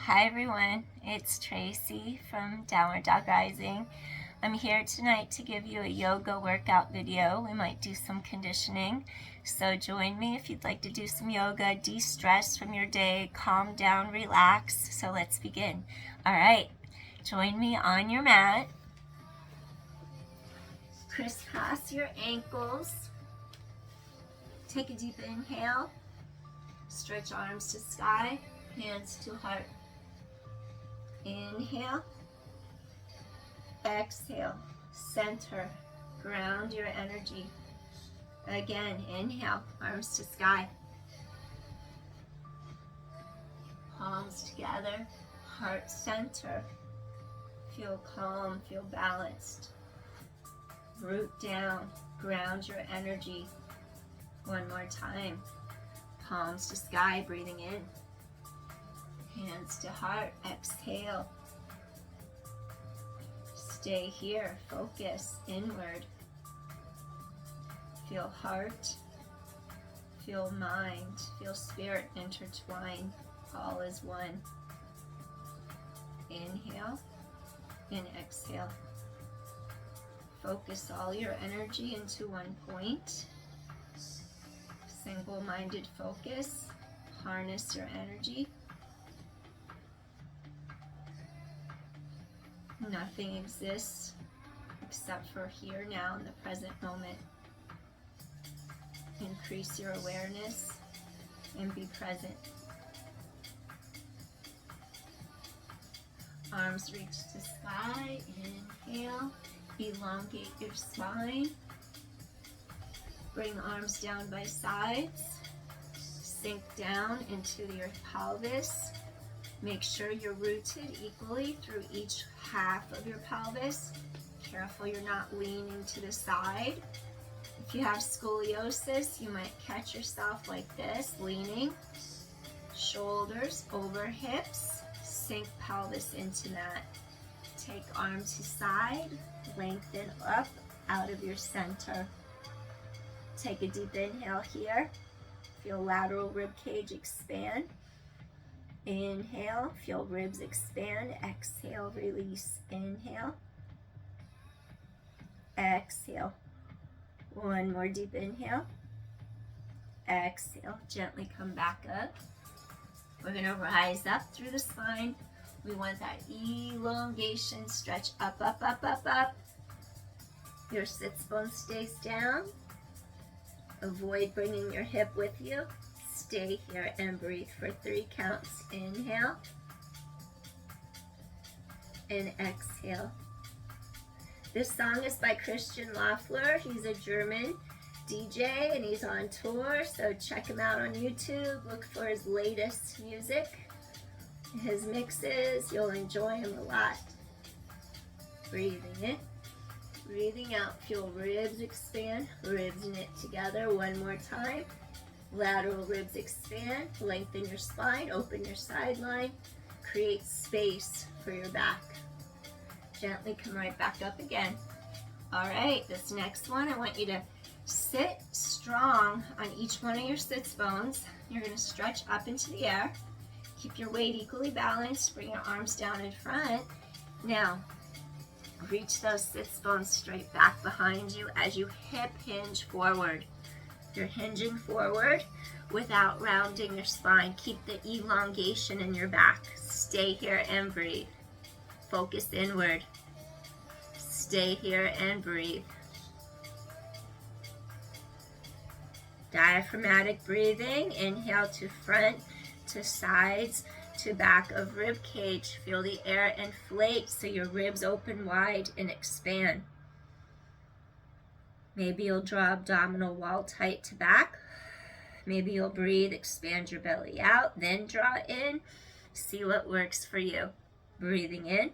Hi everyone, it's Traci from Downwarddogrising. I'm here tonight to give you a yoga workout video. We might do some conditioning, so join me if you'd like to do some yoga, de-stress from your day, calm down, relax. So let's begin. Alright, join me on your mat. Crisscross your ankles. Take a deep inhale. Stretch arms to sky, hands to heart. Inhale, exhale, center, ground your energy. Again, inhale, arms to sky. Palms together, heart center. Feel calm, feel balanced. Root down, ground your energy. One more time. Palms to sky, breathing in. Hands to heart, exhale. Stay here, focus inward. Feel heart, feel mind, feel spirit intertwine. All is one. Inhale and exhale. Focus all your energy into one point. Single-minded focus. Harness your energy. Nothing exists except for here, now, in the present moment. Increase your awareness and be present. Arms reach to sky. Inhale. Elongate your spine. Bring arms down by sides. Sink down into your pelvis. Make sure you're rooted equally through each half of your pelvis. Careful you're not leaning to the side. If you have scoliosis, you might catch yourself like this, leaning. Shoulders over hips. Sink pelvis into that. Take arm to side. Lengthen up out of your center. Take a deep inhale here. Feel lateral rib cage expand. Inhale, feel ribs expand. Exhale, release. Inhale. Exhale. One more deep inhale. Exhale. Gently come back up. We're going to rise up through the spine. We want that elongation. Stretch up, up, up, up, up. Your sits bone stays down. Avoid bringing your hip with you. Stay here and breathe for 3 counts. Inhale and exhale. This song is by Loffler. He's a German DJ and he's on tour, so check him out on YouTube. Look for his latest music, his mixes. You'll enjoy him a lot. Breathing in, breathing out. Feel ribs expand, ribs knit together. One more time. Lateral ribs expand, lengthen your spine, open your side line, create space for your back. Gently come right back up again. All right, this next one, I want you to sit strong on each one of your sits bones. You're going to stretch up into the air. Keep your weight equally balanced. Bring your arms down in front. Now, reach those sits bones straight back behind you as you hip hinge forward. You're hinging forward without rounding your spine. Keep the elongation in your back. Stay here and breathe. Focus inward. Stay here and breathe. Diaphragmatic breathing. Inhale to front, to sides, to back of rib cage. Feel the air inflate so your ribs open wide and expand. Maybe you'll draw abdominal wall tight to back. Maybe you'll breathe, expand your belly out, then draw in. See what works for you. Breathing in.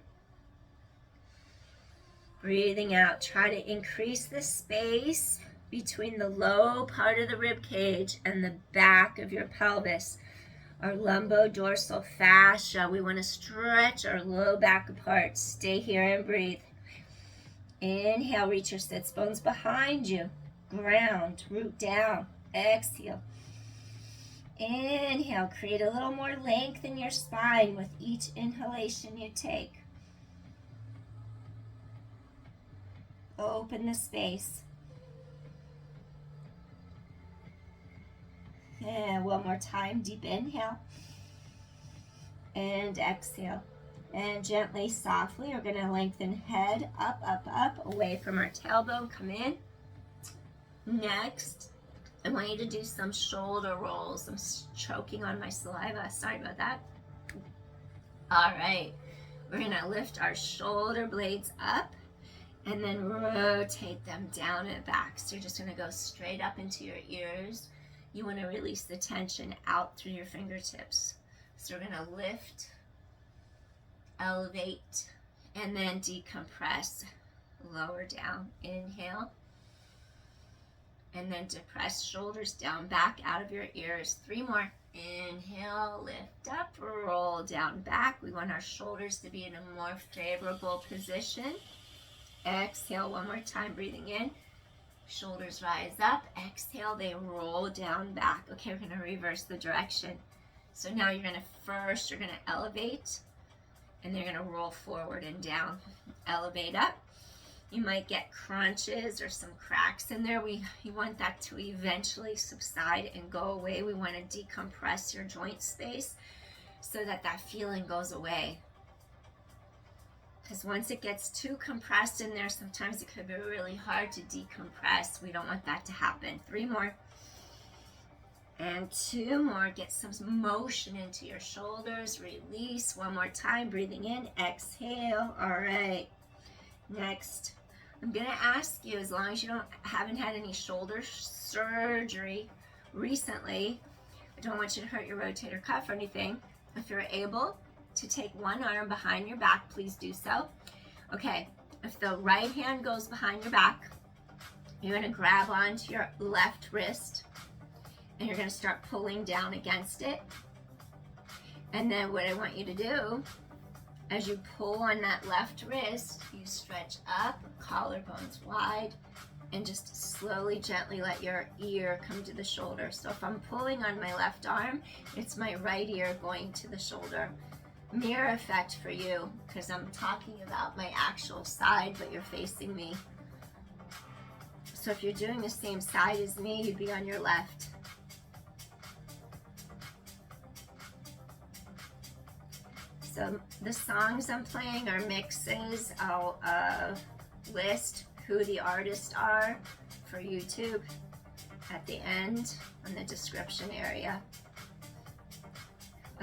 Breathing out. Try to increase the space between the low part of the rib cage and the back of your pelvis. Our lumbodorsal fascia. We want to stretch our low back apart. Stay here and breathe. Inhale, reach your sits bones behind you. Ground, root down. Exhale. Inhale, create a little more length in your spine with each inhalation you take. Open the space. And one more time, deep inhale. And exhale. And gently, softly, we're going to lengthen head up, up, up, away from our tailbone. Come in. Next, I want you to do some shoulder rolls. I'm choking on my saliva. Sorry about that. All right. We're going to lift our shoulder blades up and then rotate them down and back. So you're just going to go straight up into your ears. You want to release the tension out through your fingertips. So we're going to lift, elevate, and then decompress. Lower down. Inhale. And then depress, shoulders down, back out of your ears. 3 more. Inhale, lift up, roll down, back. We want our shoulders to be in a more favorable position. Exhale, one more time, breathing in. Shoulders rise up. Exhale, they roll down, back. Okay, we're going to reverse the direction. So now you're going to elevate, and you're going to roll forward and down. Elevate up. You might get crunches or some cracks in there. You want that to eventually subside and go away. We want to decompress your joint space so that that feeling goes away. Because once it gets too compressed in there, sometimes it could be really hard to decompress. We don't want that to happen. 3 more. And 2 more. Get some motion into your shoulders. Release. 1 more time. Breathing in. Exhale. All right. Next, I'm going to ask you, as long as you haven't had any shoulder surgery recently, I don't want you to hurt your rotator cuff or anything. If you're able to take one arm behind your back, please do so. Okay, if the right hand goes behind your back, you're going to grab onto your left wrist and you're going to start pulling down against it. And then what I want you to do, as you pull on that left wrist, you stretch up, collarbones wide, and just slowly, gently let your ear come to the shoulder. So if I'm pulling on my left arm, it's my right ear going to the shoulder. Mirror effect for you, because I'm talking about my actual side, but you're facing me. So if you're doing the same side as me, you'd be on your left. So the songs I'm playing are mixes. I'll list who the artists are for YouTube at the end in the description area.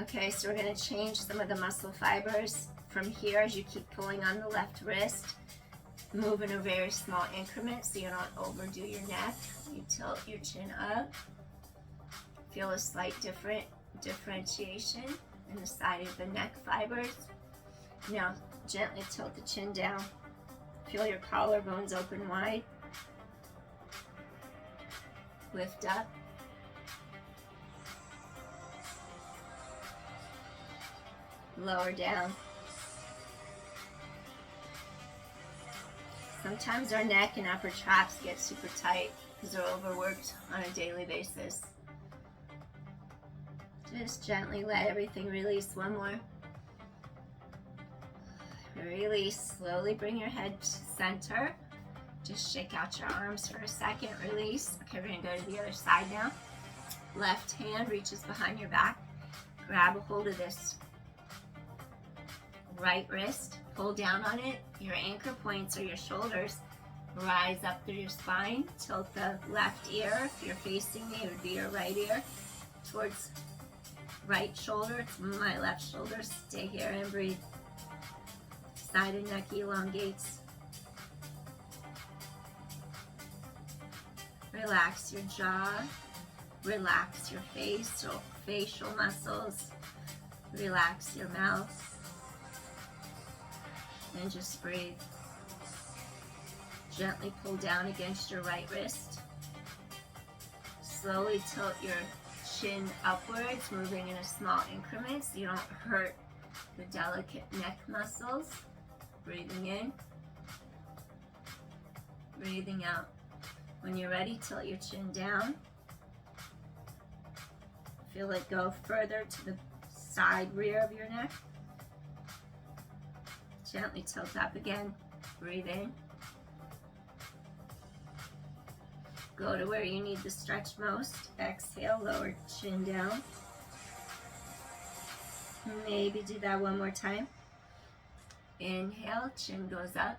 Okay, so we're going to change some of the muscle fibers from here as you keep pulling on the left wrist. Move in a very small increment so you don't overdo your neck. You tilt your chin up. Feel a slight differentiation in the side of the neck fibers. Now gently tilt the chin down. Feel your collarbones open wide. Lift up. Lower down. Sometimes our neck and upper traps get super tight because they're overworked on a daily basis. Just gently let everything release. 1 more. Release. Slowly bring your head to center. Just shake out your arms for a second. Release. Okay, we're going to go to the other side now. Left hand reaches behind your back. Grab a hold of this right wrist. Pull down on it. Your anchor points are your shoulders. Rise up through your spine. Tilt the left ear. If you're facing me, it would be your right ear. Towards right shoulder. It's my left shoulder. Stay here and breathe. Side and neck elongates. Relax your jaw. Relax your face, so facial muscles. Relax your mouth. And just breathe. Gently pull down against your right wrist. Slowly tilt your chin upwards, moving in a small increment so you don't hurt the delicate neck muscles. Breathing in. Breathing out. When you're ready, tilt your chin down. Feel it go further to the side rear of your neck. Gently tilt up again. Breathe in. Go to where you need the stretch most. Exhale, lower chin down. Maybe do that one more time. Inhale, chin goes up.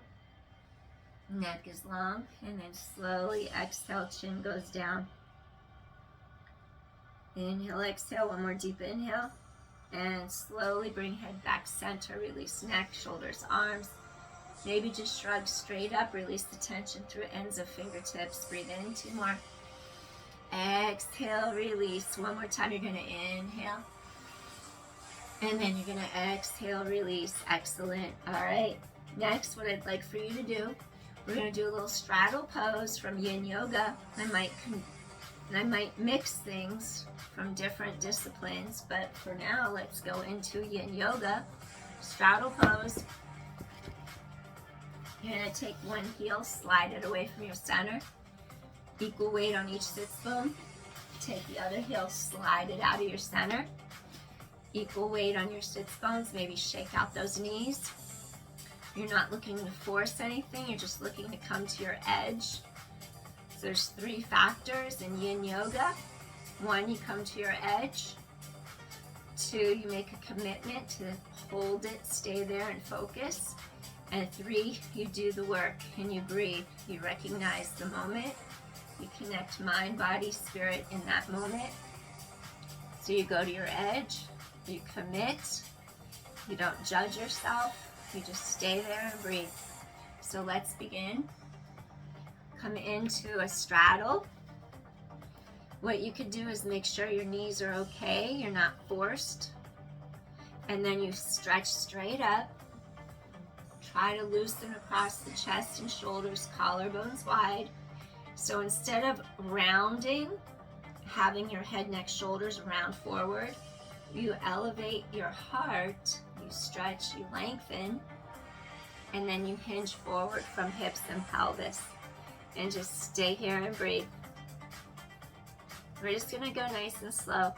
Neck is long. And then slowly exhale, chin goes down. Inhale, exhale, one more deep inhale. And slowly bring head back center. Release neck, shoulders, arms. Maybe just shrug straight up. Release the tension through ends of fingertips. Breathe in, 2 more. Exhale, release. One more time, you're going to inhale. And then you're going to exhale, release. Excellent. All right. Next, what I'd like for you to do, we're going to do a little straddle pose from Yin Yoga. I might mix things from different disciplines, but for now, let's go into Yin Yoga. Straddle pose. You're going to take one heel, slide it away from your center. Equal weight on each sits bone. Take the other heel, slide it out of your center. Equal weight on your sits bones. Maybe shake out those knees. You're not looking to force anything. You're just looking to come to your edge. So there's 3 factors in Yin Yoga. 1, you come to your edge. 2, you make a commitment to hold it, stay there and focus. And 3, you do the work and you breathe. You recognize the moment. You connect mind, body, spirit in that moment. So you go to your edge. You commit. You don't judge yourself. You just stay there and breathe. So let's begin. Come into a straddle. What you could do is make sure your knees are okay. You're not forced. And then you stretch straight up. Try to loosen across the chest and shoulders, collarbones wide. So instead of rounding, having your head, neck, shoulders round forward, you elevate your heart, you stretch, you lengthen, and then you hinge forward from hips and pelvis. And just stay here and breathe. We're just gonna go nice and slow.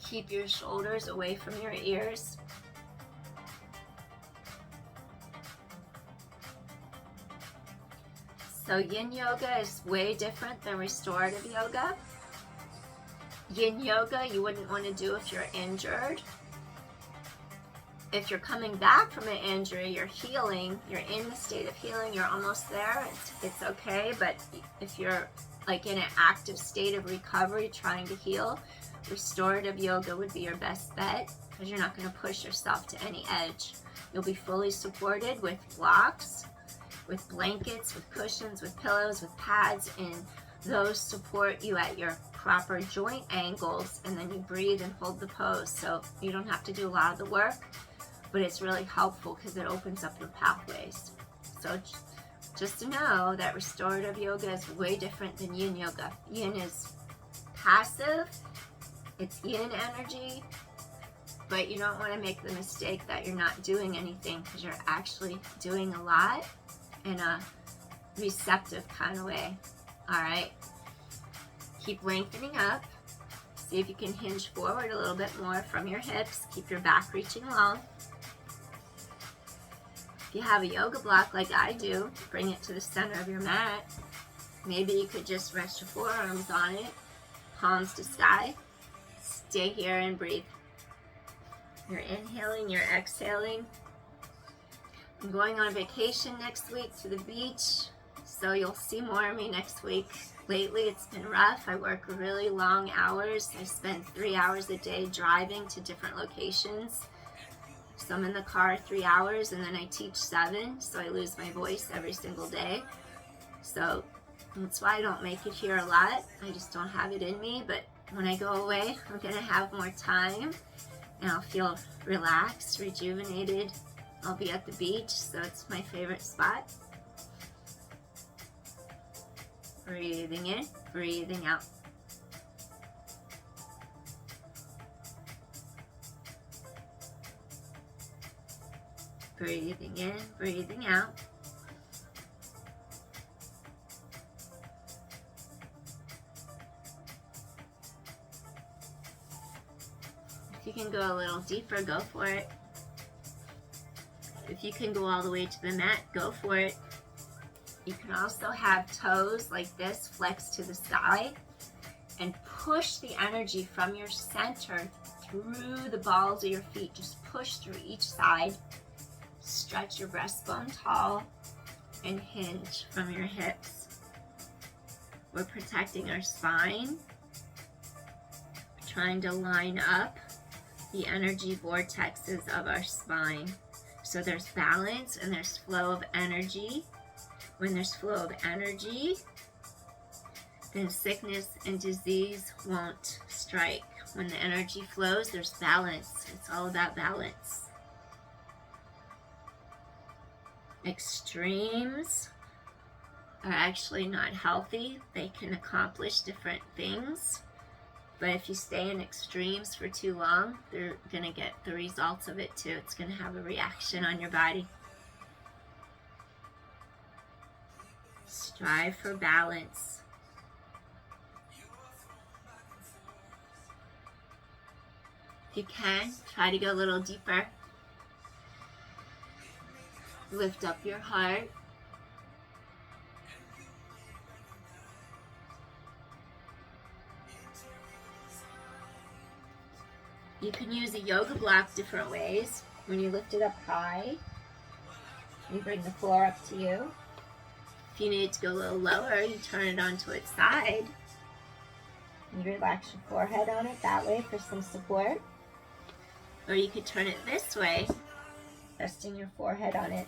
Keep your shoulders away from your ears. So Yin Yoga is way different than restorative yoga. Yin Yoga you wouldn't want to do if you're injured. If you're coming back from an injury, you're healing, you're in the state of healing, you're almost there, it's okay. But if you're like in an active state of recovery, trying to heal, restorative yoga would be your best bet because you're not going to push yourself to any edge. You'll be fully supported with blocks, with blankets, with cushions, with pillows, with pads, and those support you at your proper joint angles, and then you breathe and hold the pose. So you don't have to do a lot of the work, but it's really helpful because it opens up your pathways. So just to know that restorative yoga is way different than Yin Yoga. Yin is passive, it's Yin energy, but you don't want to make the mistake that you're not doing anything because you're actually doing a lot in a receptive kind of way. All right, keep lengthening up. See if you can hinge forward a little bit more from your hips. Keep your back reaching long. If you have a yoga block like I do, bring it to the center of your mat. Maybe you could just rest your forearms on it, palms to sky. Stay here and breathe. You're inhaling, you're exhaling. I'm going on vacation next week to the beach, so you'll see more of me next week. Lately it's been rough. I work really long hours. I spend 3 hours a day driving to different locations. So I'm in the car 3 hours and then I teach 7, so I lose my voice every single day. So that's why I don't make it here a lot. I just don't have it in me, but when I go away, I'm gonna have more time and I'll feel relaxed, rejuvenated. I'll be at the beach, so it's my favorite spot. Breathing in, breathing out. Breathing in, breathing out. If you can go a little deeper, go for it. If you can go all the way to the mat, go for it. You can also have toes like this, flex to the sky, and push the energy from your center through the balls of your feet. Just push through each side. Stretch your breastbone tall and hinge from your hips. We're protecting our spine, trying to line up the energy vortexes of our spine. So there's balance and there's flow of energy. When there's flow of energy, then sickness and disease won't strike. When the energy flows, there's balance. It's all about balance. Extremes are actually not healthy. They can accomplish different things. But if you stay in extremes for too long, they're going to get the results of it too. It's going to have a reaction on your body. Strive for balance. If you can, try to go a little deeper. Lift up your heart. You can use a yoga block different ways. When you lift it up high, you bring the floor up to you. If you need to go a little lower, you turn it onto its side. You relax your forehead on it that way for some support. Or you could turn it this way, resting your forehead on it.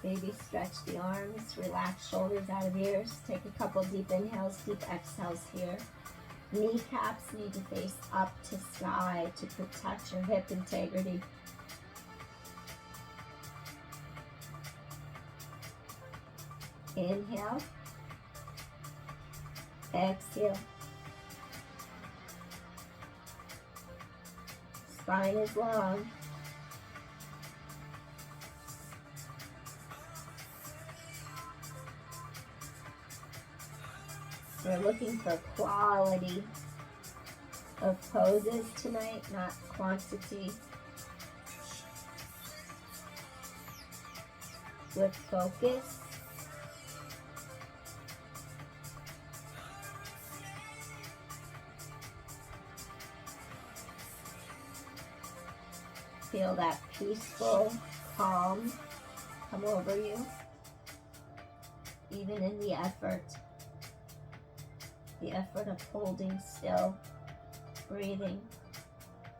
Maybe stretch the arms, relax shoulders out of ears. Take a couple deep inhales, deep exhales here. Kneecaps need to face up to sky to protect your hip integrity. Inhale. Exhale. Spine is long. We're looking for quality of poses tonight, not quantity. With focus. Feel that peaceful calm come over you, even in the effort. The effort of holding still, breathing,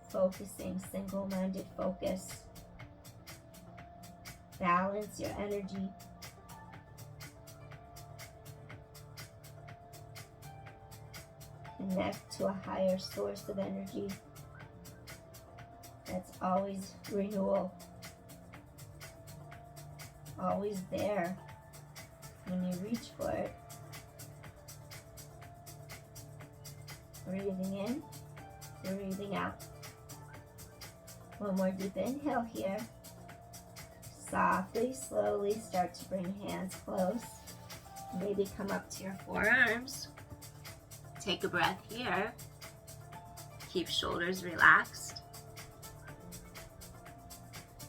focusing, single-minded focus. Balance your energy. Connect to a higher source of energy that's always renewal, always there when you reach for it. Breathing in, breathing out. One more deep inhale here. Softly, slowly start to bring hands close. Maybe come up to your forearms. Take a breath here. Keep shoulders relaxed.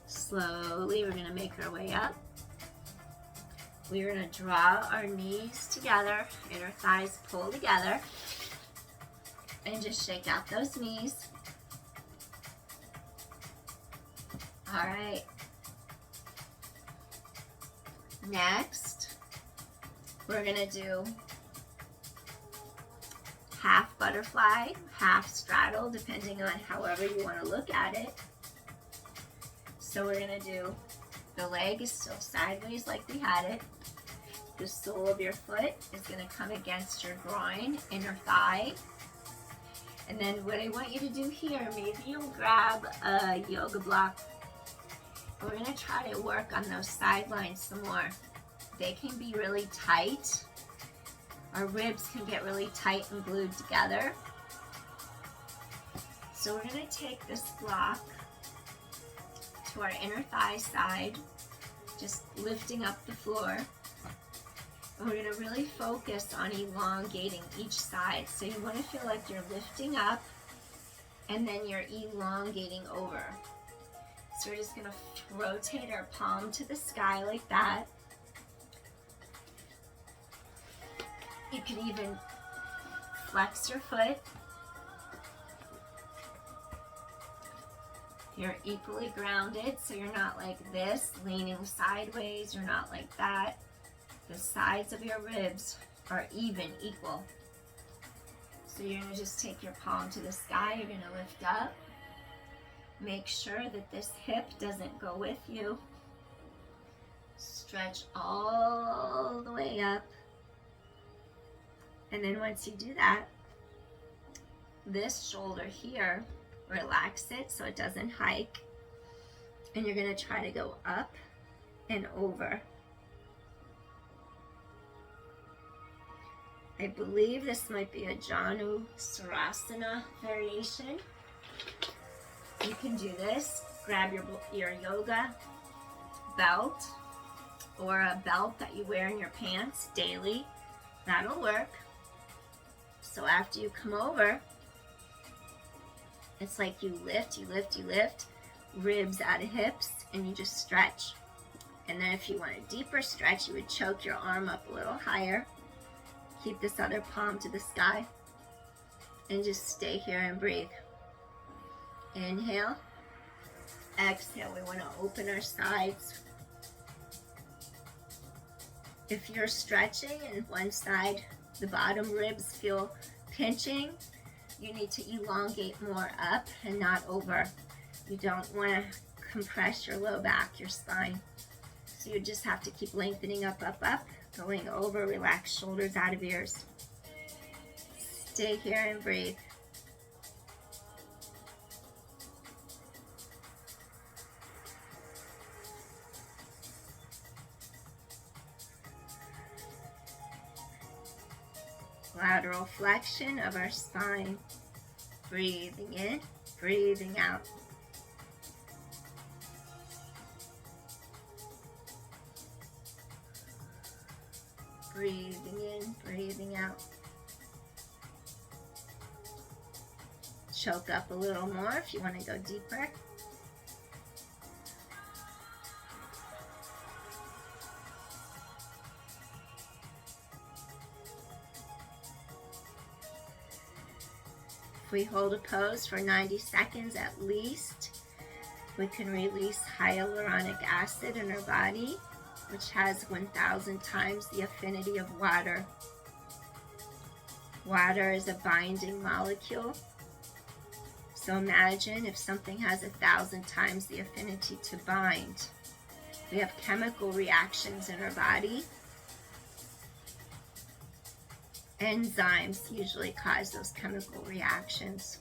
Slowly, we're going to make our way up. We're going to draw our knees together, inner thighs pull together. And just shake out those knees. All right. Next, we're gonna do half butterfly, half straddle, depending on however you want to look at it. So we're gonna do, the leg is still sideways like we had it. The sole of your foot is gonna come against your groin, inner thigh. And then what I want you to do here, maybe you'll grab a yoga block. We're going to try to work on those sidelines some more. They can be really tight. Our ribs can get really tight and glued together. So we're going to take this block to our inner thigh side, just lifting up the floor. And we're going to really focus on elongating each side. So you want to feel like you're lifting up and then you're elongating over. So we're just gonna rotate our palm to the sky like that. You can even flex your foot. You're equally grounded, so you're not like this, leaning sideways, you're not like that. The sides of your ribs are even, equal. So you're gonna just take your palm to the sky, you're gonna lift up. Make sure that this hip doesn't go with you. Stretch all the way up. And then once you do that, this shoulder here, relax it so it doesn't hike. And you're gonna try to go up and over. I believe this might be a Janu Sarasana variation. You can do this. Grab your yoga belt or a belt that you wear in your pants daily. That'll work. So after you come over, it's like you lift, ribs out of hips, and you just stretch. And then if you want a deeper stretch, you would choke your arm up a little higher. Keep this other palm to the sky and just stay here and breathe. Inhale, exhale. We want to open our sides. If you're stretching and one side, the bottom ribs feel pinching, you need to elongate more up and not over. You don't want to compress your low back, your spine. So you just have to keep lengthening up, going over, relax shoulders out of ears. Stay here and breathe. Lateral flexion of our spine. Breathing in, breathing out. Breathing in, breathing out. Choke up a little more if you want to go deeper. If we hold a pose for 90 seconds at least, we can release hyaluronic acid in our body, which has 1,000 times the affinity of water. Water is a binding molecule. So imagine if something has 1,000 times the affinity to bind. We have chemical reactions in our body. Enzymes usually cause those chemical reactions.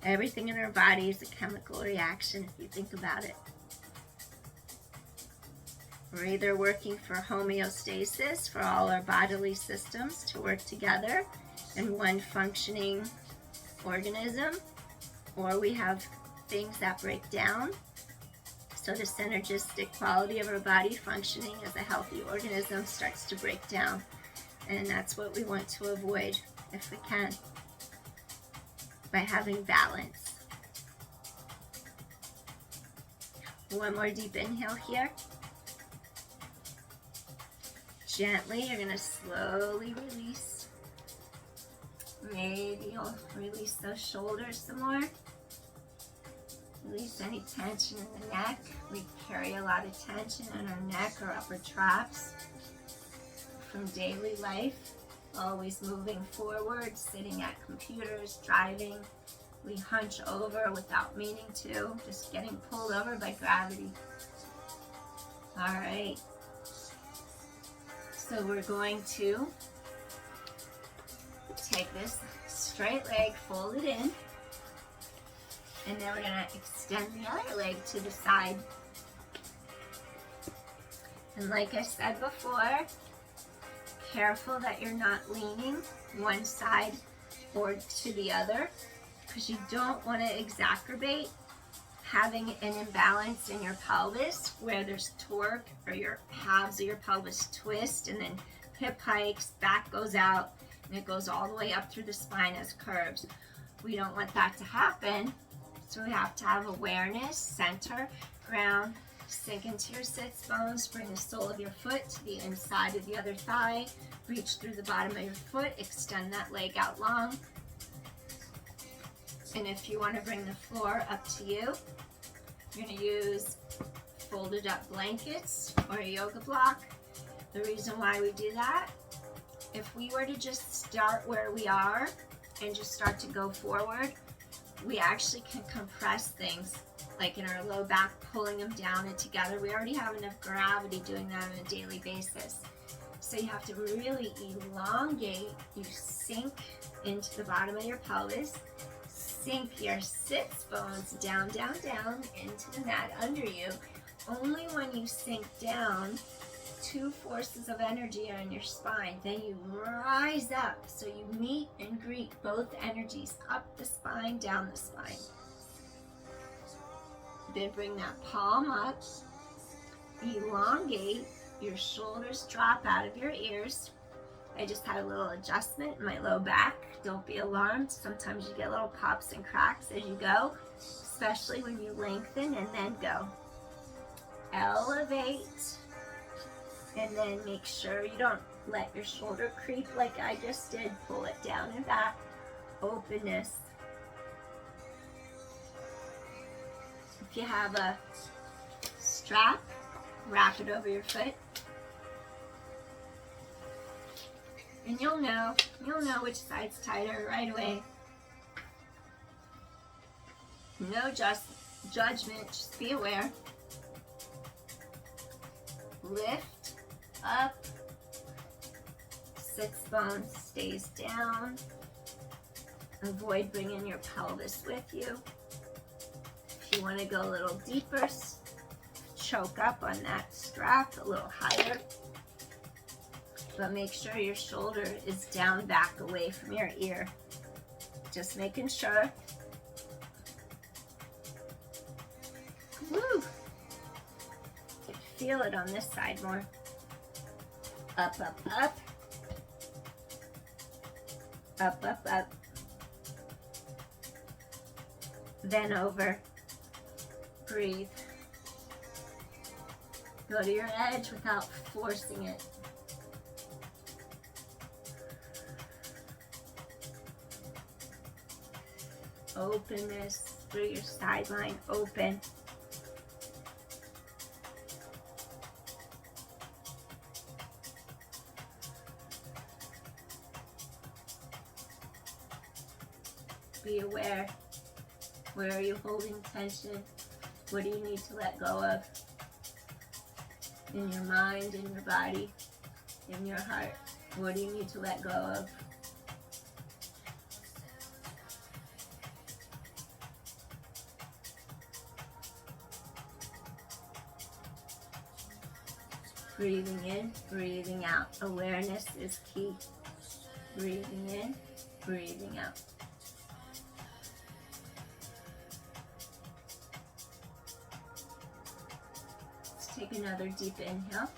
Everything in our body is a chemical reaction if you think about it. We're either working for homeostasis, for all our bodily systems to work together in one functioning organism, or we have things that break down. So the synergistic quality of our body functioning as a healthy organism starts to break down. And that's what we want to avoid if we can, by having balance. One more deep inhale here. Gently, you're going to slowly release. Maybe you'll release those shoulders some more. Release any tension in the neck. We carry a lot of tension in our neck or upper traps from daily life. Always moving forward, sitting at computers, driving. We hunch over without meaning to, just getting pulled over by gravity. All right. So we're going to take this straight leg, fold it in, and then we're going to extend the other leg to the side. And like I said before, careful that you're not leaning one side or to the other, because you don't want to exacerbate having an imbalance in your pelvis where there's torque, or your halves of your pelvis twist, and then hip hikes, back goes out, and it goes all the way up through the spine as curves. We don't want that to happen. So we have to have awareness, center, ground, sink into your sits bones, bring the sole of your foot to the inside of the other thigh, reach through the bottom of your foot, extend that leg out long. And if you want to bring the floor up to you, you're going to use folded up blankets or a yoga block. The reason why we do that, if we were to just start where we are and just start to go forward, we actually can compress things like in our low back, pulling them down and together. We already have enough gravity doing that on a daily basis. So you have to really elongate. You sink into the bottom of your pelvis, sink your sits bones down, down, down into the mat under you. Only when you sink down, two forces of energy are in your spine. Then you rise up. So you meet and greet both energies up the spine, down the spine. Then bring that palm up. Elongate. Your shoulders drop out of your ears. I just had a little adjustment in my low back. Don't be alarmed. Sometimes you get little pops and cracks as you go, especially when you lengthen and then go. Elevate. And then make sure you don't let your shoulder creep like I just did. Pull it down and back. Openness. If you have a strap, wrap it over your foot. And you'll know which side's tighter right away. No judgment, just be aware. Lift up. Sits bone stays down. Avoid bringing your pelvis with you. If you want to go a little deeper, choke up on that strap a little higher. But make sure your shoulder is down, back, away from your ear. Just making sure. Woo! You can feel it on this side more. Up, up, up. Up, up, up. Then over. Breathe. Go to your edge without forcing it. Openness through your sideline, open. Be aware. Where are you holding tension? What do you need to let go of? In your mind, in your body, in your heart. What do you need to let go of? Breathing in, breathing out. Awareness is key. Breathing in, breathing out. Let's take another deep inhale.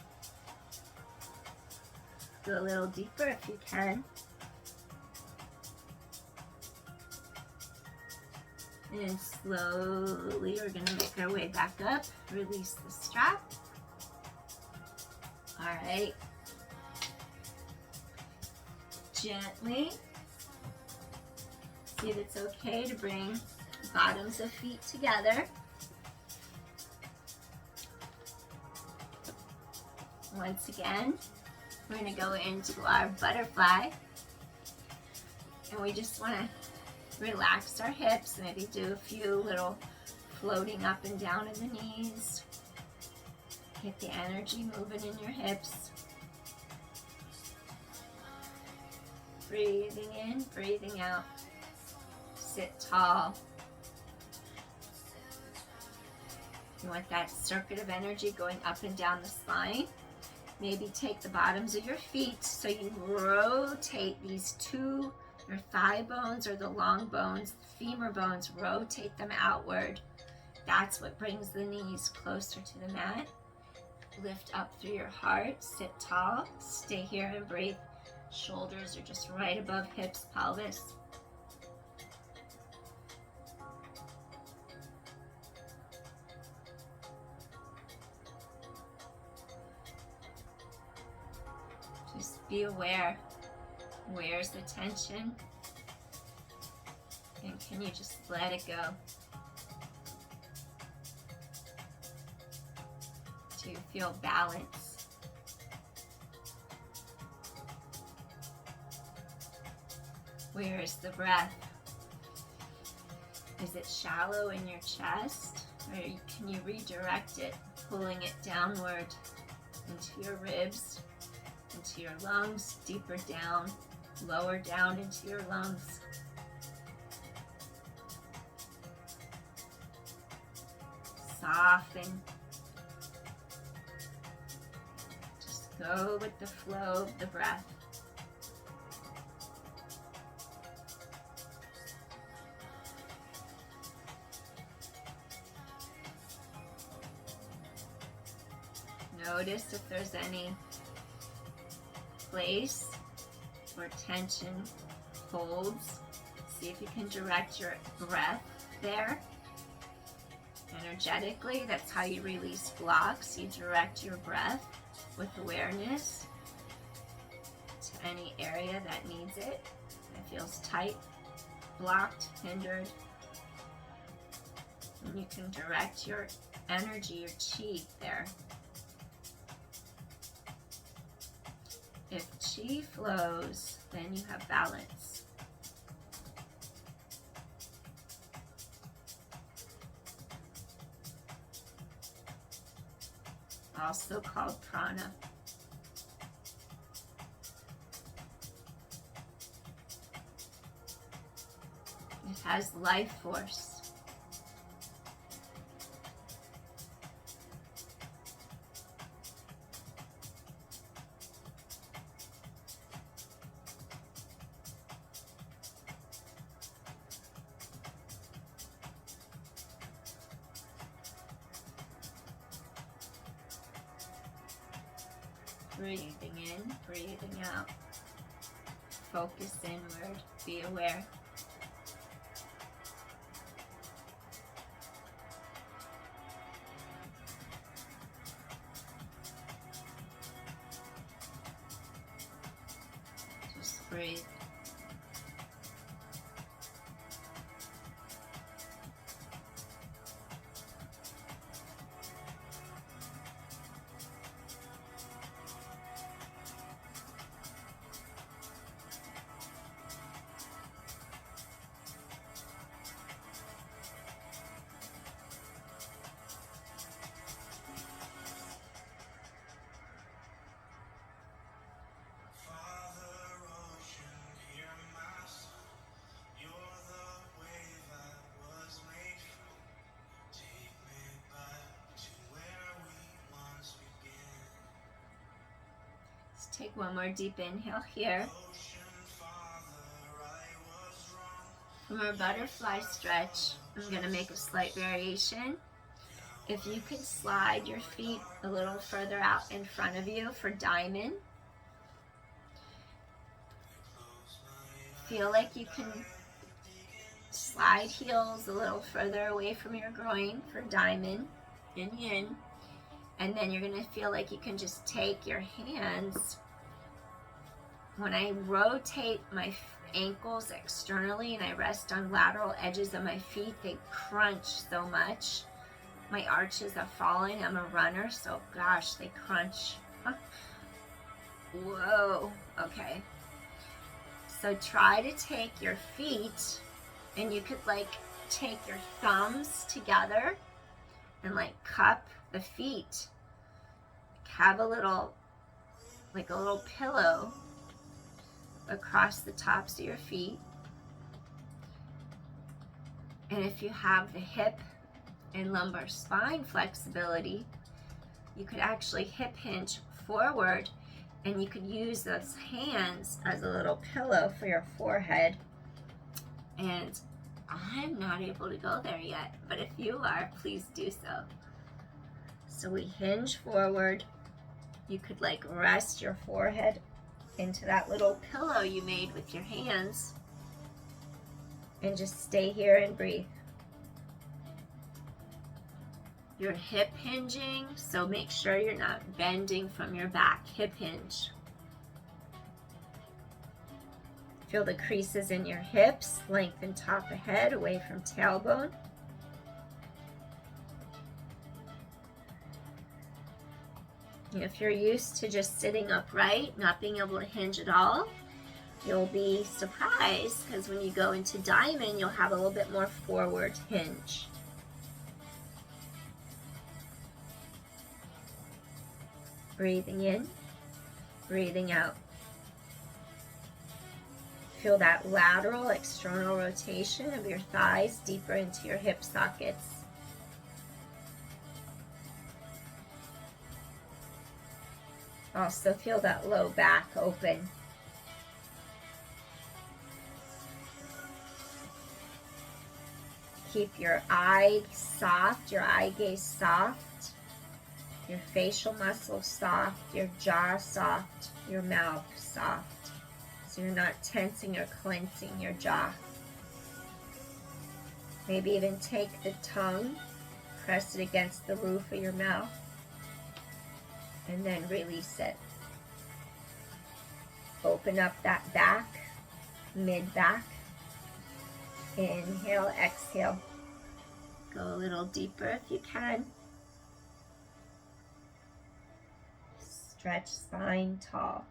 Go a little deeper if you can. And slowly we're going to make our way back up. Release the strap. All right. Gently. See if it's okay to bring bottoms of feet together. Once again, we're going to go into our butterfly. And we just want to relax our hips. Maybe do a few little floating up and down in the knees. Get the energy moving in your hips. Breathing in, breathing out. Sit tall. You want that circuit of energy going up and down the spine. Maybe take the bottoms of your feet so you rotate these two, your thigh bones or the long bones, the femur bones, rotate them outward. That's what brings the knees closer to the mat. Lift up through your heart, sit tall, stay here and breathe. Shoulders are just right above hips, pelvis. Be aware. Where's the tension? And can you just let it go? Do you feel balance? Where is the breath? Is it shallow in your chest? Or can you redirect it, pulling it downward into your ribs, into your lungs, deeper down, lower down into your lungs? Soften. Just go with the flow of the breath. Notice if there's any place where tension holds. See if you can direct your breath there. Energetically, that's how you release blocks. You direct your breath with awareness to any area that needs it, that feels tight, blocked, hindered. And you can direct your energy, your chi there. If chi flows, then you have balance. Also called prana. It has life force. Breathing in, breathing out. Focus inward, be aware. Just breathe. Take one more deep inhale here. From our butterfly stretch, I'm going to make a slight variation. If you could slide your feet a little further out in front of you for diamond. Feel like you can slide heels a little further away from your groin for diamond in yin. And then you're going to feel like you can just take your hands. When I rotate my ankles externally and I rest on lateral edges of my feet, they crunch so much. My arches have fallen. I'm a runner, so gosh, they crunch. Whoa, okay. So try to take your feet, and you could like take your thumbs together and like cup the feet. Have a little, like a little pillow across the tops of your feet. And if you have the hip and lumbar spine flexibility, you could actually hip hinge forward, and you could use those hands as a little pillow for your forehead. And I'm not able to go there yet, but if you are, please do so. So we hinge forward. You could like rest your forehead into that little pillow you made with your hands, and just stay here and breathe. You're hip hinging, so make sure you're not bending from your back. Hip hinge. Feel the creases in your hips, lengthen top of head away from tailbone. If you're used to just sitting upright, not being able to hinge at all, you'll be surprised because when you go into diamond, you'll have a little bit more forward hinge. Breathing in, breathing out. Feel that lateral external rotation of your thighs deeper into your hip sockets. Also feel that low back open. Keep your eye soft, your eye gaze soft, your facial muscles soft, your jaw soft, your mouth soft. So you're not tensing or clenching your jaw. Maybe even take the tongue, press it against the roof of your mouth, and then release it. Open up that back, mid-back. Inhale, exhale. Go a little deeper if you can. Stretch spine tall.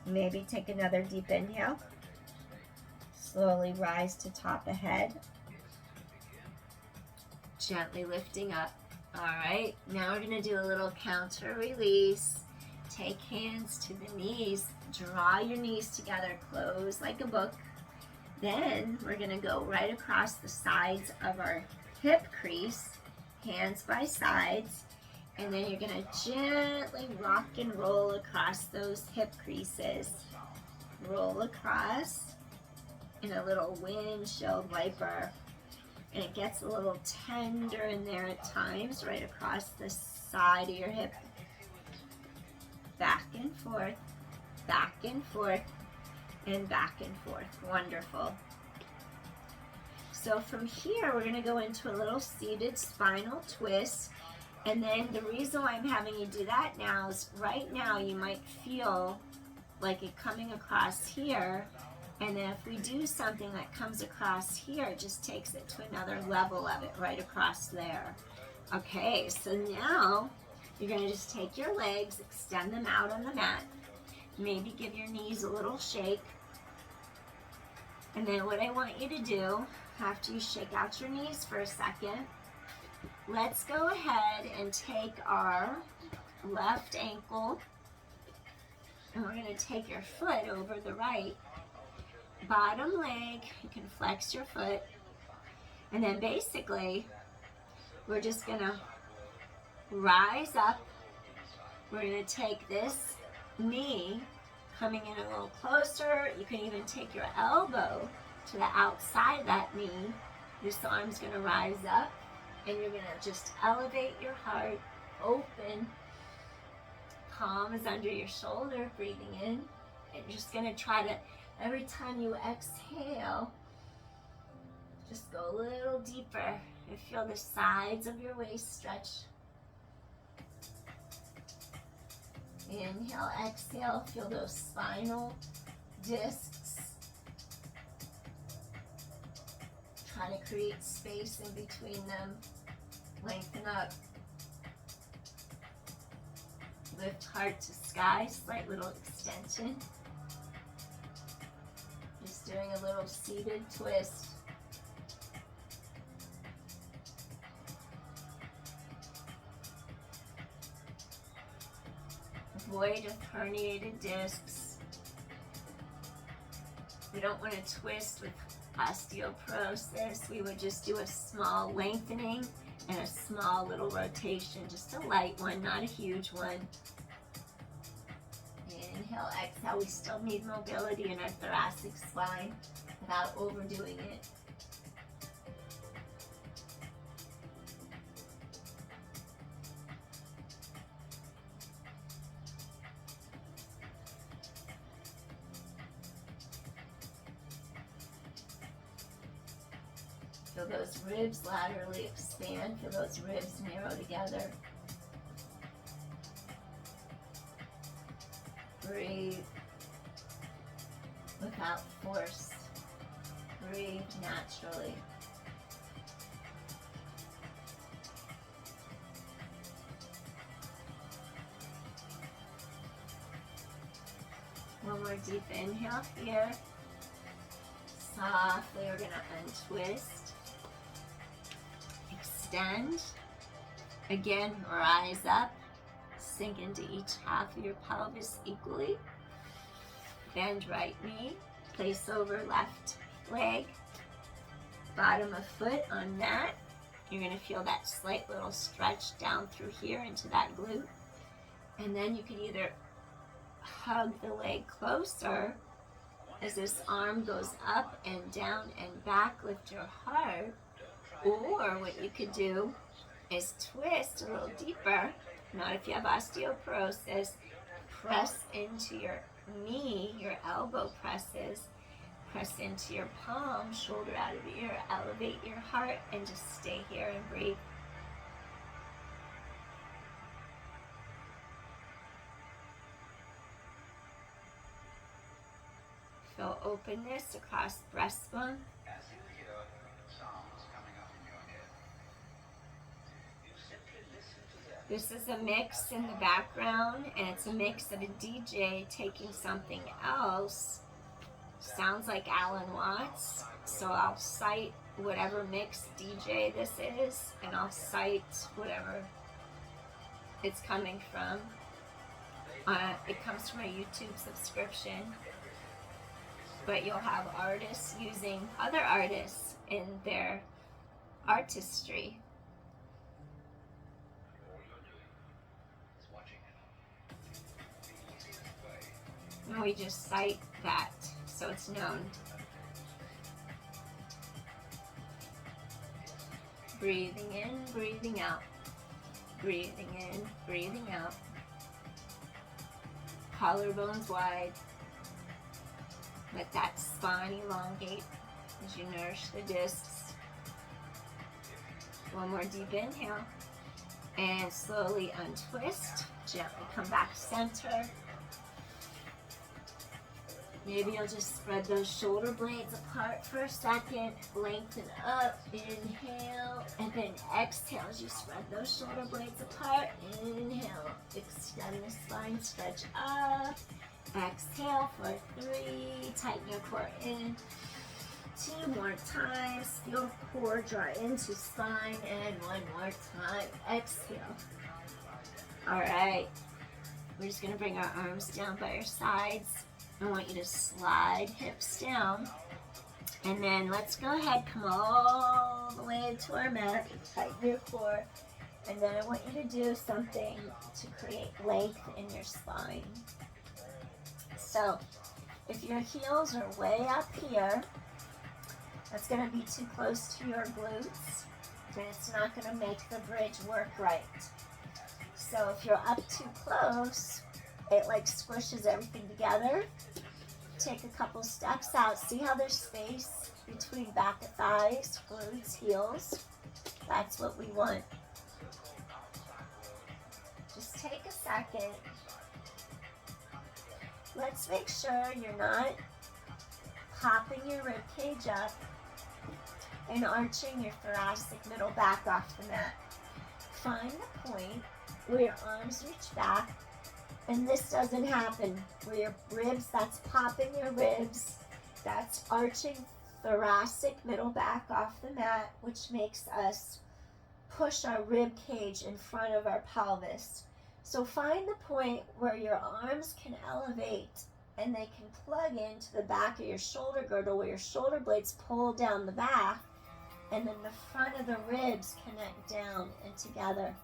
Maybe take another deep inhale. Slowly rise to top of head. Gently lifting up. All right, now we're gonna do a little counter release. Take hands to the knees. Draw your knees together, close like a book. Then we're gonna go right across the sides of our hip crease, hands by sides. And then you're gonna gently rock and roll across those hip creases. Roll across in a little windshield wiper. And it gets a little tender in there at times, right across the side of your hip. Back and forth, back and forth, and back and forth. Wonderful. So from here, we're gonna go into a little seated spinal twist. And then the reason why I'm having you do that now is right now you might feel like it coming across here. And then if we do something that comes across here, it just takes it to another level of it right across there. Okay, so now you're gonna just take your legs, extend them out on the mat. Maybe give your knees a little shake. And then what I want you to do, after you shake out your knees for a second, let's go ahead and take our left ankle and we're gonna take your foot over the right. Bottom leg, you can flex your foot. And then basically, we're just gonna rise up. We're gonna take this knee, coming in a little closer. You can even take your elbow to the outside of that knee. This arm's gonna rise up. And you're gonna just elevate your heart, open. Palm is under your shoulder, breathing in. And you're just gonna try to, every time you exhale, just go a little deeper and feel the sides of your waist stretch. Inhale, exhale, feel those spinal discs. Try to create space in between them. Lengthen up. Lift heart to sky, slight little extension. Just doing a little seated twist. Avoid herniated discs. We don't want to twist with osteoporosis. We would just do a small lengthening and a small little rotation, just a light one, not a huge one. Inhale, exhale. We still need mobility in our thoracic spine without overdoing it. Feel those ribs laterally expand. Feel those ribs narrow together. Breathe without force. Breathe naturally. One more deep inhale here. Softly, we're going to untwist. Extend. Again, rise up. Sink into each half of your pelvis equally. Bend right knee. Place over left leg. Bottom of foot on mat. You're going to feel that slight little stretch down through here into that glute. And then you can either hug the leg closer as this arm goes up and down and back, lift your heart. Or what you could do is twist a little deeper. Not if you have osteoporosis. Press into your knee, your elbow presses. Press into your palm, shoulder out of ear. Elevate your heart and just stay here and breathe. Feel openness across breastbone. As you hear sounds coming up in your head, you simply listen to them. This is a mix in the background, and it's a mix of a DJ taking something else. Sounds like Alan Watts, so I'll cite whatever mix DJ this is, and I'll cite whatever it's coming from. It comes from a YouTube subscription. But you'll have artists using other artists in their artistry. And we just cite that so it's known. Breathing in, breathing out. Breathing in, breathing out. Collarbones wide. Let that spine elongate as you nourish the discs. One more deep inhale. And slowly untwist. Gently come back center. Maybe you'll just spread those shoulder blades apart for a second. Lengthen up. Inhale. And then exhale as you spread those shoulder blades apart. Inhale. Extend the spine. Stretch up. Exhale for 3, tighten your core in. 2 more times, feel core draw into spine, and 1 more time, exhale. All right, we're just gonna bring our arms down by your sides. I want you to slide hips down, and then let's go ahead, come all the way into our mat, tighten your core, and then I want you to do something to create length in your spine. So, if your heels are way up here, that's going to be too close to your glutes, and it's not going to make the bridge work right. So, if you're up too close, it like squishes everything together. Take a couple steps out. See how there's space between back of thighs, glutes, heels. That's what we want. Just take a second. Let's make sure you're not popping your rib cage up and arching your thoracic middle back off the mat. Find the point where your arms reach back, and this doesn't happen. Where your ribs, that's popping your ribs, that's arching thoracic middle back off the mat, which makes us push our rib cage in front of our pelvis. So find the point where your arms can elevate and they can plug into the back of your shoulder girdle, where your shoulder blades pull down the back, and then the front of the ribs connect down and together.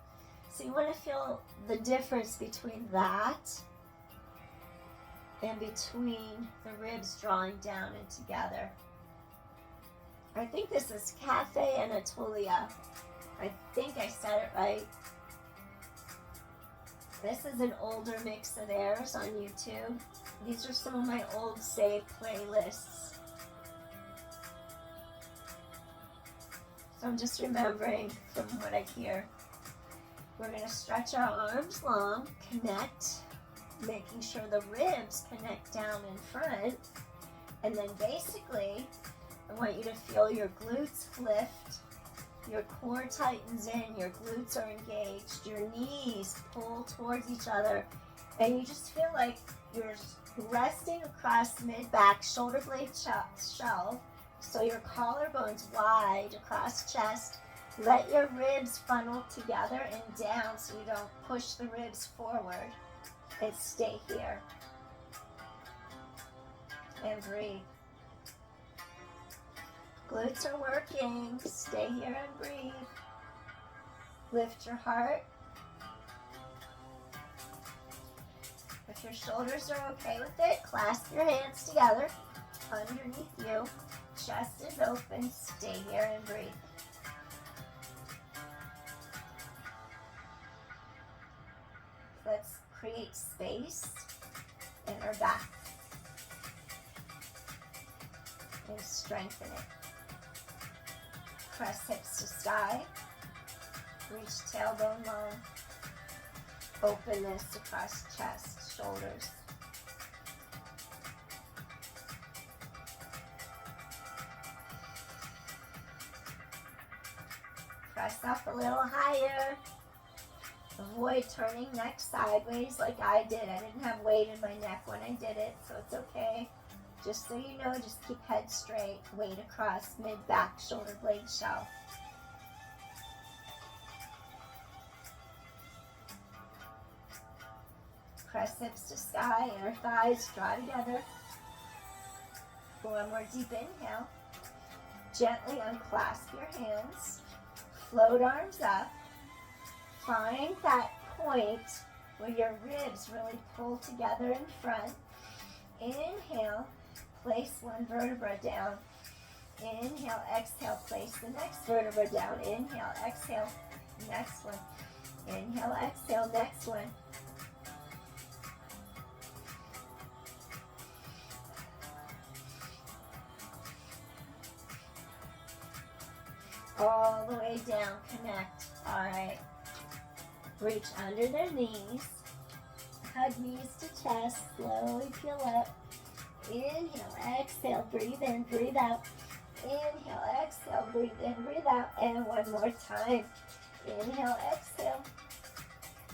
So you want to feel the difference between that and between the ribs drawing down and together. I think this is Cafe Anatolia. I think I said it right. This is an older mix of theirs on YouTube. These are some of my old saved playlists. So I'm just remembering from what I hear. We're going to stretch our arms long, connect, making sure the ribs connect down in front. And then basically, I want you to feel your glutes lift, your core tightens in, your glutes are engaged, your knees pull towards each other, and you just feel like you're resting across mid-back, shoulder blade shelf, so your collarbone's wide across chest. Let your ribs funnel together and down so you don't push the ribs forward, and stay here. And breathe. Glutes are working. Stay here and breathe. Lift your heart. If your shoulders are okay with it, clasp your hands together underneath you. Chest is open. Stay here and breathe. Let's create space in our back and strengthen it. Press hips to sky. Reach tailbone long. Openness across chest, shoulders. Press up a little higher. Avoid turning neck sideways like I did. I didn't have weight in my neck when I did it, so it's okay. Just so you know, just keep head straight, weight across mid-back, shoulder blade shelf. Press hips to sky, inner thighs draw together. One more deep inhale. Gently unclasp your hands. Float arms up. Find that point where your ribs really pull together in front. Inhale, place one vertebra down. Inhale, exhale, place the next vertebra down. Inhale, exhale, next one. Inhale, exhale, next one. All the way down, connect. All right. Reach under their knees. Hug knees to chest. Slowly peel up. Inhale, exhale, breathe in, breathe out. Inhale, exhale, breathe in, breathe out. And one more time. Inhale, exhale.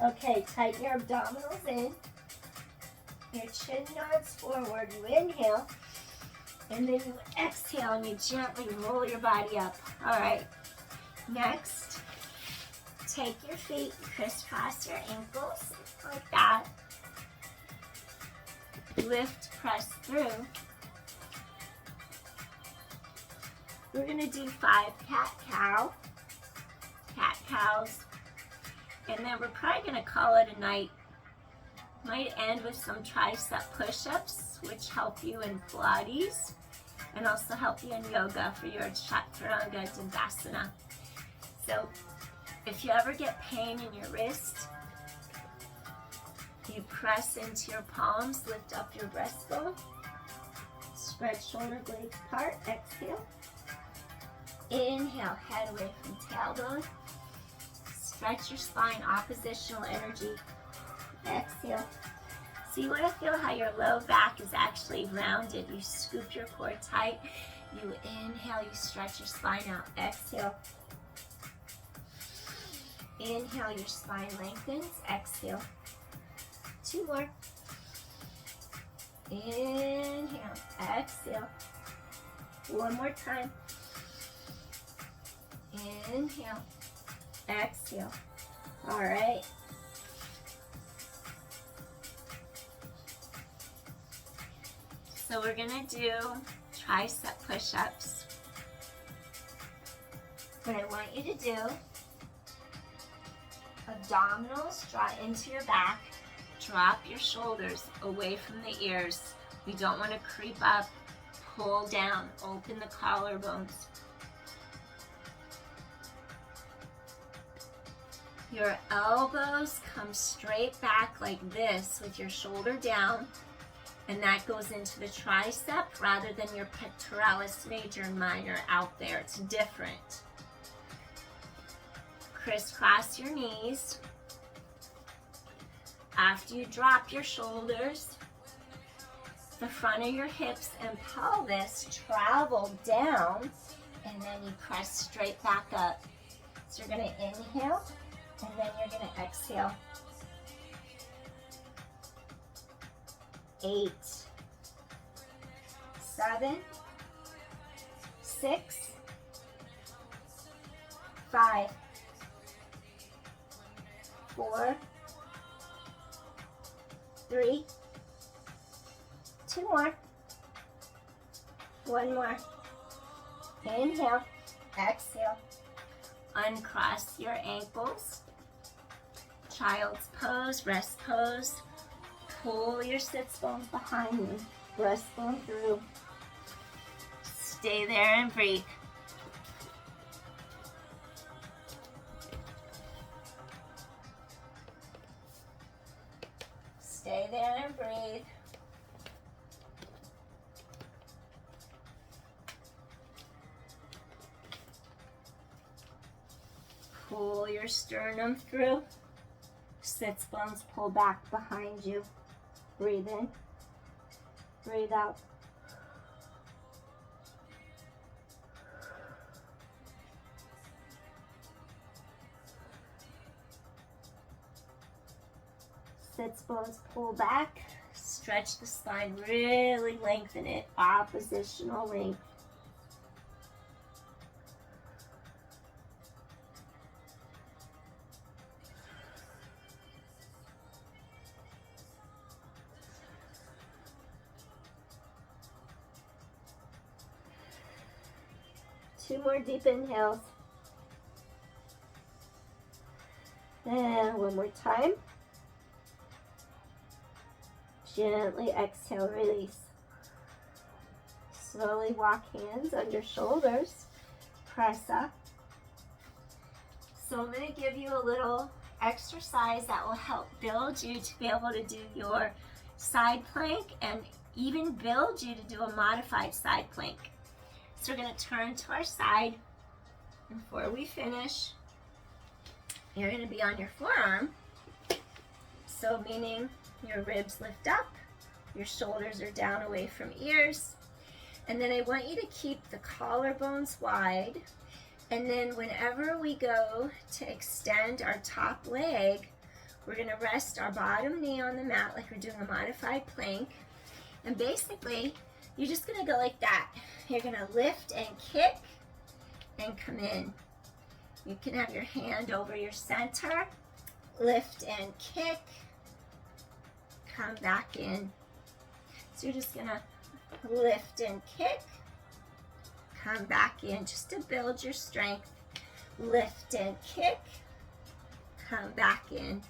Okay, tighten your abdominals in. Your chin nods forward. You inhale. And then you exhale and you gently roll your body up. All right. Next, take your feet, crisscross your ankles like that. Lift, press through. We're going to do 5 cat-cow, cat-cows, and then we're probably going to call it a night. Might end with some tricep push-ups, which help you in Pilates and also help you in yoga for your chaturanga dandasana. So if you ever get pain in your wrist, you press into your palms, lift up your breastbone, spread shoulder blades apart, exhale. Inhale, head away from tailbone. Stretch your spine, oppositional energy. Exhale. So you want to feel how your low back is actually rounded. You scoop your core tight. You inhale, you stretch your spine out. Exhale. Inhale, your spine lengthens. Exhale. 2 more. Inhale, exhale. 1 more time. Inhale, exhale. All right. So we're gonna do tricep push-ups. What I want you to do, abdominals draw into your back, drop your shoulders away from the ears. We don't want to creep up, pull down, open the collarbones. Your elbows come straight back like this with your shoulder down, and that goes into the tricep rather than your pectoralis major and minor out there. It's different. Crisscross your knees. After you drop your shoulders, the front of your hips and pelvis travel down, and then you press straight back up. So you're going to inhale, and then you're going to exhale. 8, 7, 6, 5, 4, 3, 2 more, 1 more. Inhale, exhale. Uncross your ankles. Child's pose, rest pose. Pull your sits bones behind you. Breastbone through. Stay there and breathe. Stay there and breathe. Pull your sternum through. Sits bones pull back behind you. Breathe in. Breathe out. Sits bones pull back. Stretch the spine. Really lengthen it. Oppositional length. Two more deep inhales. And one more time. Gently exhale, release. Slowly walk hands under shoulders. Press up. So I'm going to give you a little exercise that will help build you to be able to do your side plank and even build you to do a modified side plank. So we're going to turn to our side. And before we finish, you're going to be on your forearm. So meaning your ribs lift up, your shoulders are down away from ears. And then I want you to keep the collarbones wide. And then whenever we go to extend our top leg, we're going to rest our bottom knee on the mat like we're doing a modified plank. And basically, you're just going to go like that. You're going to lift and kick and come in. You can have your hand over your center, lift and kick, come back in. So you're just going to lift and kick, come back in just to build your strength. Lift and kick, come back in.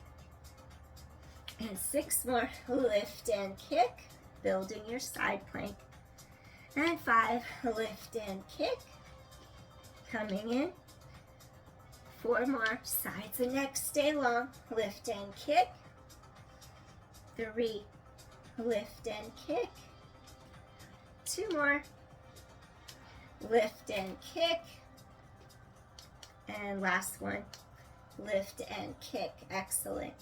And 6 more. Lift and kick, building your side plank. And 5, lift and kick, coming in. 4 more, sides and neck stay long. Lift and kick. 3, lift and kick. 2 more, lift and kick. And last one, lift and kick. Excellent.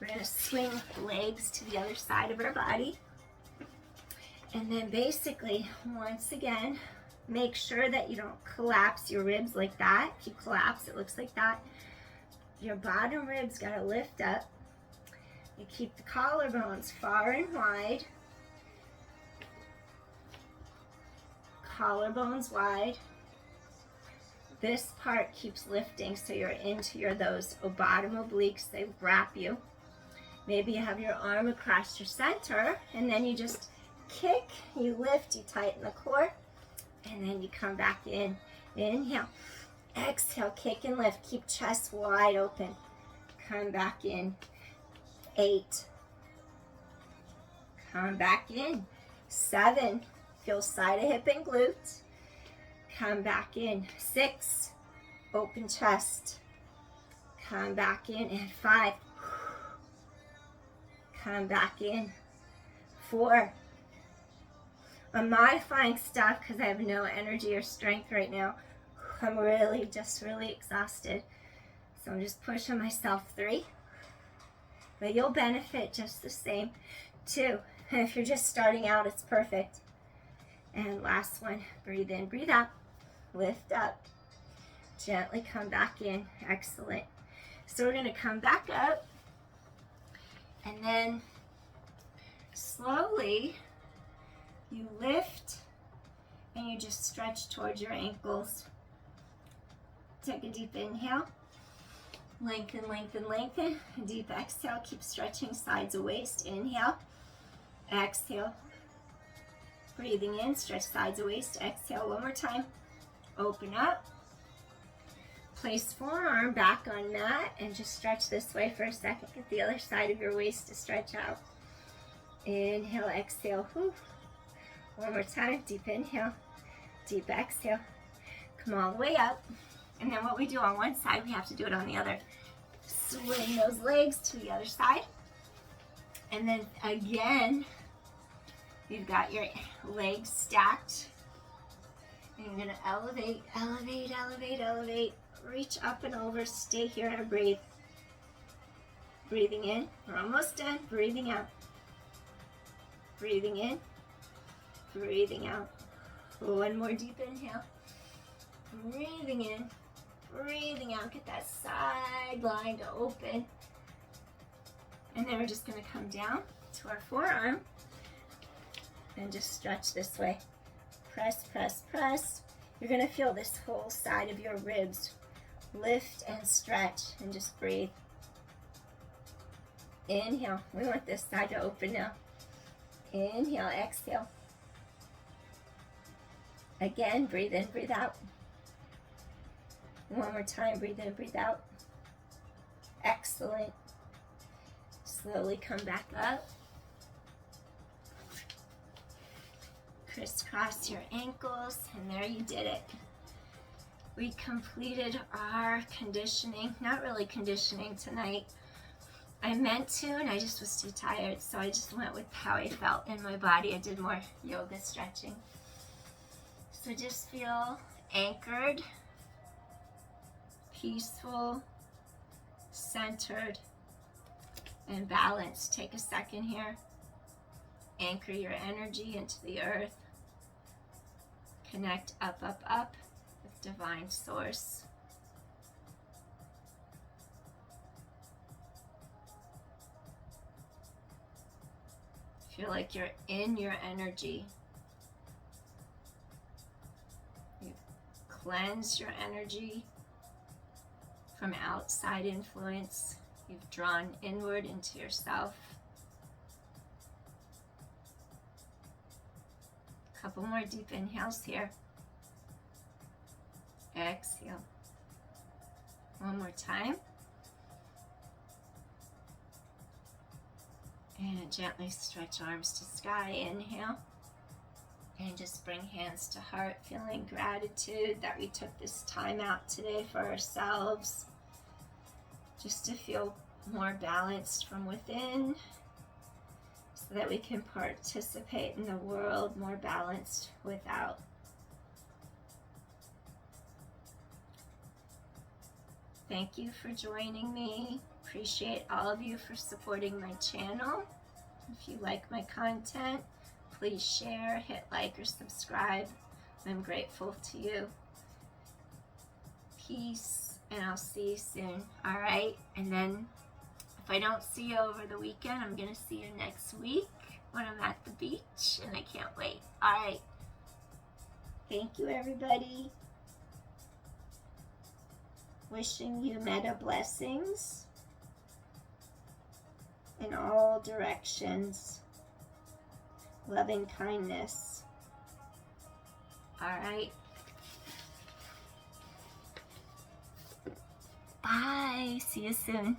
We're going to swing legs to the other side of our body. And then basically, once again, make sure that you don't collapse your ribs like that. If you collapse, it looks like that. Your bottom ribs got to lift up. You keep the collarbones far and wide. Collarbones wide. This part keeps lifting so you're into those bottom obliques. They wrap you. Maybe you have your arm across your center, and then you just kick, you lift, you tighten the core, and then you come back in. Inhale, exhale, kick and lift. Keep chest wide open. Come back in. 8. Come back in. 7. Feel side of hip and glutes. Come back in. 6. Open chest. Come back in. And 5. Come back in. 4. I'm modifying stuff because I have no energy or strength right now. I'm really exhausted. So I'm just pushing myself 3. But you'll benefit just the same. 2. And if you're just starting out, it's perfect. And last one, breathe in, breathe out. Lift up. Gently come back in. Excellent. So we're going to come back up. And then slowly you lift and you just stretch towards your ankles. Take a deep inhale. Lengthen, lengthen, lengthen. A deep exhale. Keep stretching sides of waist. Inhale. Exhale. Breathing in. Stretch sides of waist. Exhale. One more time. Open up. Place forearm back on mat and just stretch this way for a second. Get the other side of your waist to stretch out. Inhale, exhale. Whew. One more time. Deep inhale. Deep exhale. Come all the way up. And then what we do on one side, we have to do it on the other. Swing those legs to the other side. And then again, you've got your legs stacked. And you're going to elevate, elevate, elevate, elevate. Reach up and over. Stay here and breathe. Breathing in. We're almost done. Breathing out. Breathing in. Breathing out. One more deep inhale. Breathing in. Breathing out. Get that side line to open. And then we're just going to come down to our forearm and just stretch this way. Press, press, press. You're going to feel this whole side of your ribs lift and stretch, and just breathe. Inhale. We want this side to open now. Inhale, exhale. Again, breathe in, breathe out. One more time, breathe in, breathe out. Excellent. Slowly come back up. Crisscross your ankles, and there you did it. We completed our conditioning, not really conditioning tonight. I meant to, and I just was too tired, so I just went with how I felt in my body. I did more yoga stretching. So just feel anchored, peaceful, centered, and balanced. Take a second here. Anchor your energy into the earth. Connect up, up, up with divine source. Feel like you're in your energy. You cleanse your energy from outside influence. You've drawn inward into yourself. Couple more deep inhales here. Exhale. One more time. And gently stretch arms to sky. Inhale. And just bring hands to heart, feeling gratitude that we took this time out today for ourselves. Just to feel more balanced from within, so that we can participate in the world more balanced without. Thank you for joining me. Appreciate all of you for supporting my channel. If you like my content, please share, hit like or subscribe. I'm grateful to you. Peace, and I'll see you soon. All right, and then if I don't see you over the weekend, I'm going to see you next week when I'm at the beach, and I can't wait. All right. Thank you, everybody. Wishing you meta blessings in all directions. Loving kindness. All right. Bye. See you soon.